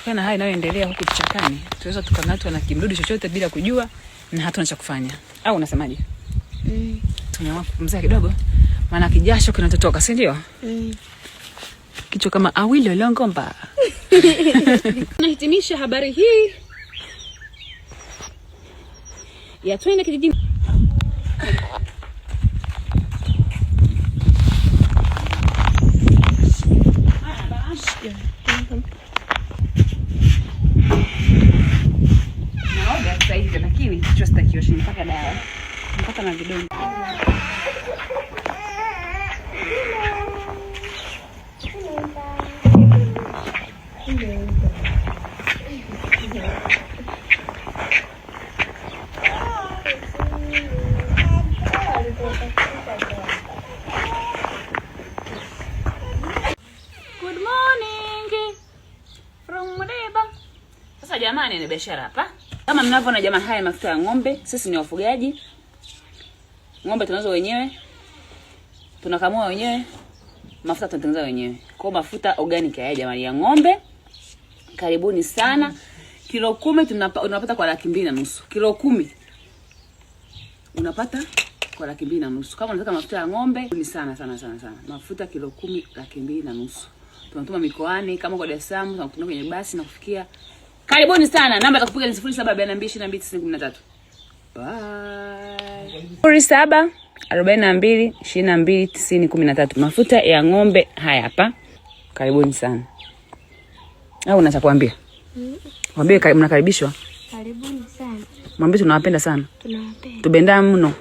kutokana na haya inayoendelea huku kichakani, tunaweza tukangatwa na kimdudu chochote bila kujua na hatuna cha kufanya. Au unasemaje? Tumeamua kupumzika kidogo maana kijasho kinatotoka, si ndio? Kichwa kama Awilo Longomba. Nahitimisha habari hii ya twende kijijini. Naoga sasa hivi lakini kichwa sitakiosha mpaka dawa. Mpaka na vidonge. Good morning from Mreba. Sasa jamani, ni biashara hapa. Kama mnavyoona jamani, haya mafuta ya ng'ombe. Sisi ni wafugaji. Ng'ombe tunazo wenyewe. Tunakamua wenyewe. Mafuta tunatengeneza wenyewe. Kwa mafuta organic haya jamani ya ng'ombe. Karibuni sana. Kilo 10 unapata kwa 2,500. Kilo 10 unapata kwa 2,500. Kama unataka mafuta ya ng'ombe ni sana. Mafuta kilo 10 2,500. Tunatuma mikoani kama kwa Dar es Salaam, tunakutana kwenye basi na kufikia. Karibuni sana. Namba ya kupiga ni 0742229013. Bye. 0742229013. Mafuta ya ng'ombe haya hapa. Karibuni sana. Au unacha kuambia? Mwambie mnakaribishwa. Karibuni sana. Mwambie tunawapenda sana. Tunawapenda. Tubenda mno.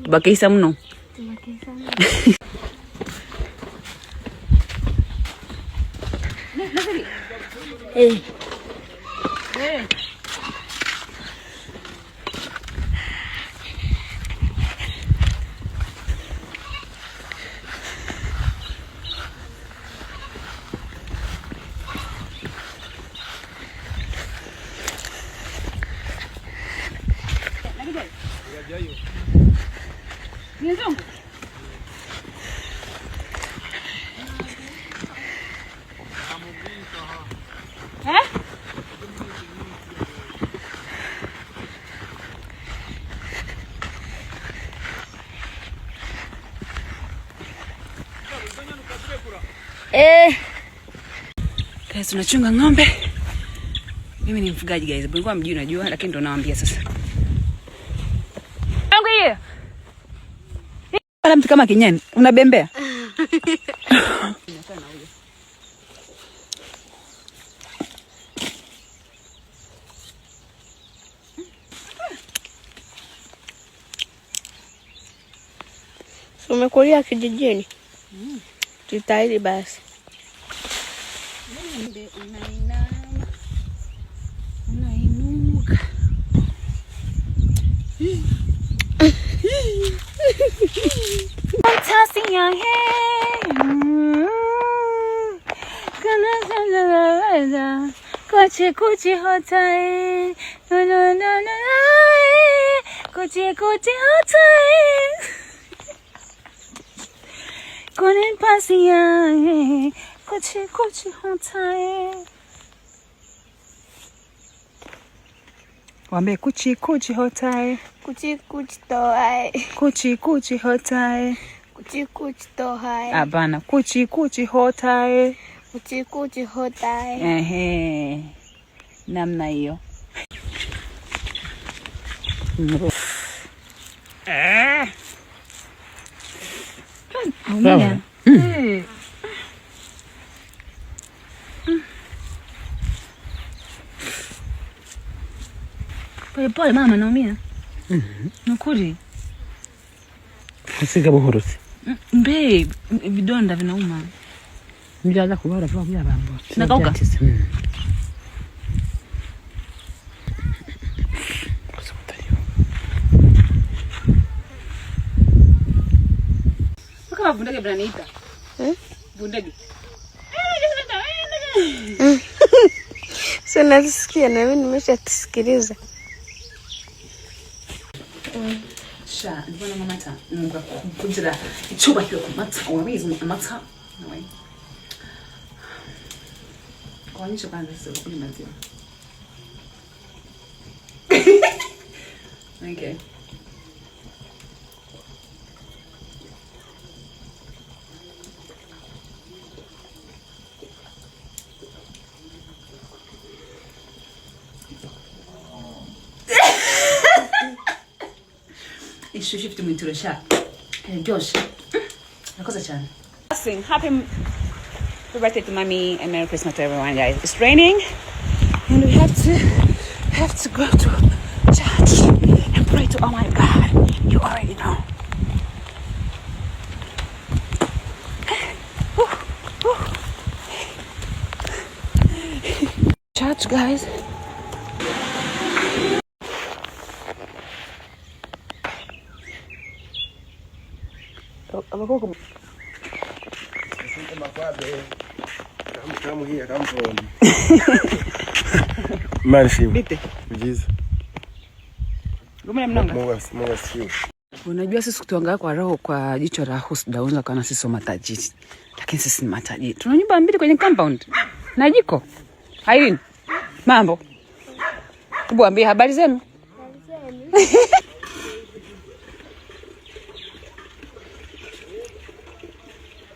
Tubakisa mno. Tubakisa mno. Guys, tunachunga ng'ombe. Mimi ni mfugaji guys. Nilikuwa mjui najua lakini ndo nawaambia sasa. Yangu hiyo. Wala mtu kama kinyani, unabembea. Umekulia kijijini? Jitahidi basi. Unainuka. Fantastic young hair. Kuchi hota hai. No. Kuchi hota hai. Konen pasia hai. Kuchi hota hai. Wambe kuchi hota hai. Kuchi to hai. Kuchi hota hai. Kuchi to hai. Abana kuchi hota hai. Kuchi hota hai. Namna hiyo. Umia. Pole mama, naumia. Nukuri. Sika buhurusi. Babe, vidonda vinauma. Nilianza kubara kwa bambo. Nakauka. Kama bundage braniita. Bundage. Sasa nasikia na mimi nimeshatisikiliza. Sha, mbona mama ta mungu kujira ichuba hiyo mata wabizi mata. Kwa nini kwanza sio kunywa maziwa? Okay. Ishu shift mwinturesha. Josh. Nakosa chana. Sing happy birthday to mommy and Merry Christmas to everyone, guys. It's raining and we have to go to church and pray to, oh my God, you already know. Church, guys. Unajua sisi kutuangalia kwa roho kwa jicho la husda unaweza kana sisi matajiri. Lakini sisi ni matajiri. Tuna nyumba mbili kwenye compound na jiko. Irene, mambo. Hebu ambie habari zenu.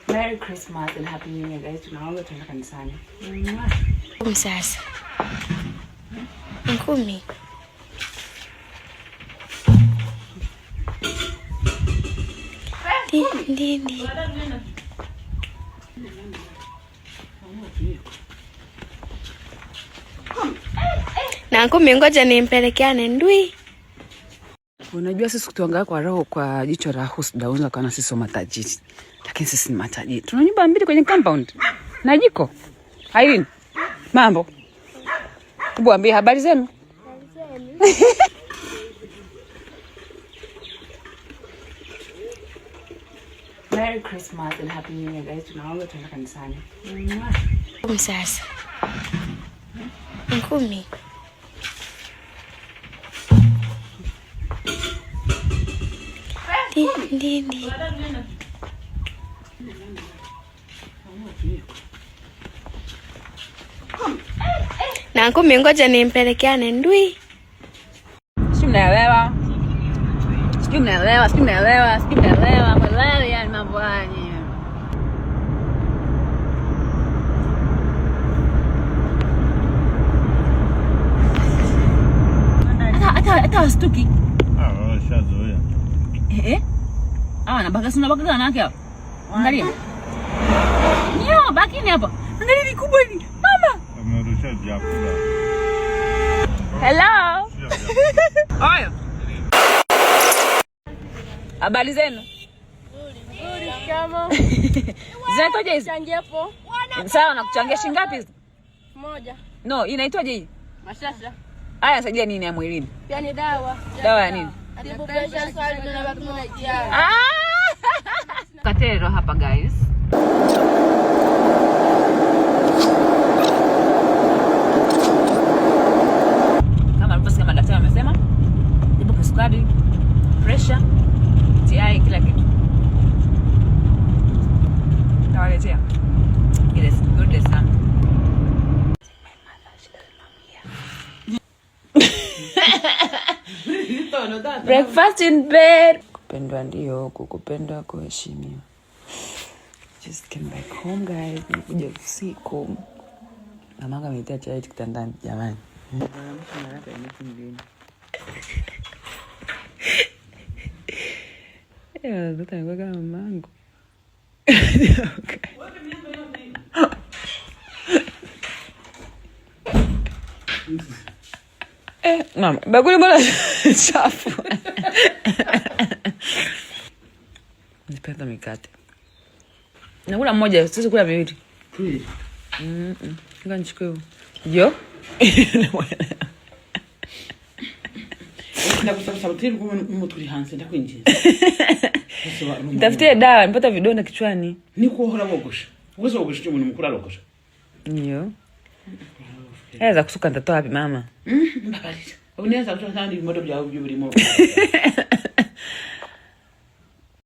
Merry Christmas and Happy New Year, guys. Tunaomba tuende kanisani. Sasa. Ngumi. Ndi. Na ngumi ngoja nimpelekeane ndui. Unajua sisi kutuangalia kwa roho kwa jicho la husda unaweza kana sisi matajiri. Lakini sisi ni matajiri. Tuna nyumba mbili kwenye compound na jiko. Irene, mambo. Hebu ambie habari zenu. Merry Christmas and Happy New Year, guys. Tunaomba tuende kanisani. Sasa. Ngumi. Ndi. Na ngumi ngoja nimpelekeane ndui. Sijui mnaelewa. Mwelewa yani mambo haya. Hata wastuki. Shazoea. Nabaka wanawake hapa. Angalia. Nyo, bakini hapa. Angalia ni kubwa hivi. Mama. Amerusha vyakula. Hello. Haya. Habari zenu? Nzuri kama. Zinaitwaje hizi? Changepo. Sawa, nakuchangia shilingi ngapi hizi? 1. No, inaitwaje hii? Mashasha. Haya, saidia nini ya mwilini? Pia ni dawa. Dawa ya nini? Atibu pressure swali na watu tunaitia. Katero hapa, guys. Kama alivyosema madaktari wamesema, jibu kisukari, pressure, TI, kila kitu. Tawaletea. It is good sana. Breakfast in bed. Kupendwa ndio, kukupendwa kuheshimiwa. Just came back home, guys. Nikuja usiku. Mama amenitia chai kitandani, jamani. Ndio nilikuwa kama mamangu. Mama, bakuli mbona chafu? Nipenda mikate. Nakula mmoja, sisi kula miwili. Nika nichukue. Jo? Tafutie dawa, nipata vidonda kichwani. Nikuhora bogosha. Uwezo bogosha cyo umuntu mukura bogosha. Ndio. Za kusuka ndatoa wapi mama? Mbabarira. Unaweza kutoa sandi moto bya byo burimo.